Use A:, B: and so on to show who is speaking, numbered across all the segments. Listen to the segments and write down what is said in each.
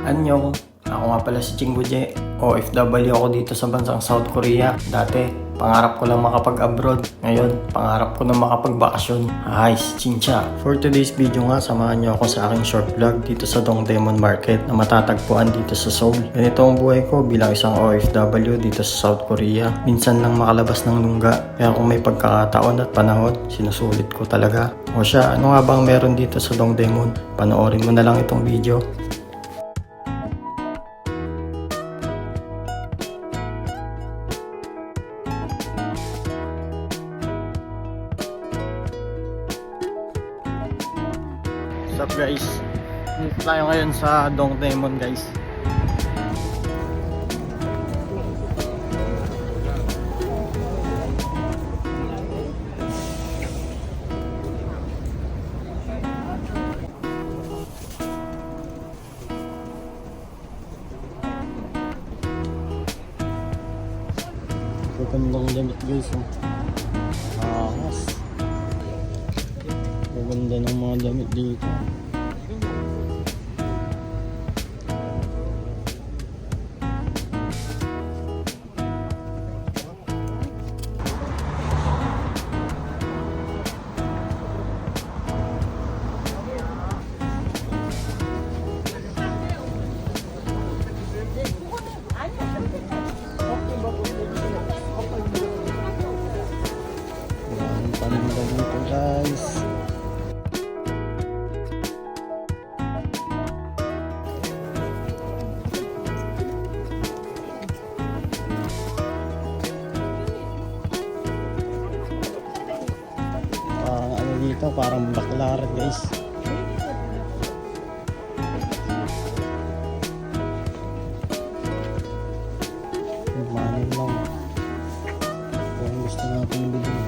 A: Annyeong! Ako nga pala si Chingguje. OFW ako dito sa bansang South Korea. Dati, pangarap ko lang makapag-abroad. Ngayon, pangarap ko na makapagbakasyon. Hi, Chincha! For today's video nga, samahan niyo ako sa aking short vlog dito sa Dongdaemun Market na matatagpuan dito sa Seoul. Ganito ang buhay ko bilang isang OFW dito sa South Korea. Minsan lang makalabas ng lungga. Kaya kung may pagkakataon at panahon, sinusulit ko talaga. O siya, ano nga bang meron dito sa Dongdaemun? Panoorin mo na lang itong video. What's up guys? Dito tayo ngayon sa Dongdaemun guys. Magandang damit guys. Ahas. Maganda ng mga damit dito. Paninda dito guys. Parang ano dito, parang baklar guys. Manin lang kung gusto natin bilhin.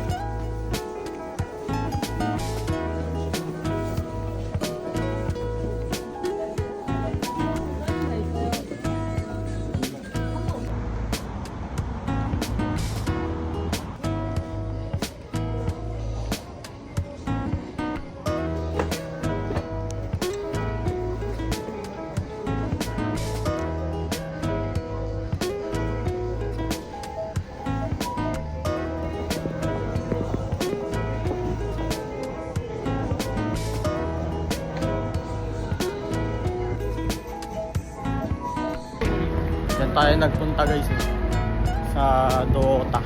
A: Diyan tayo nagpunta guys sa Dota.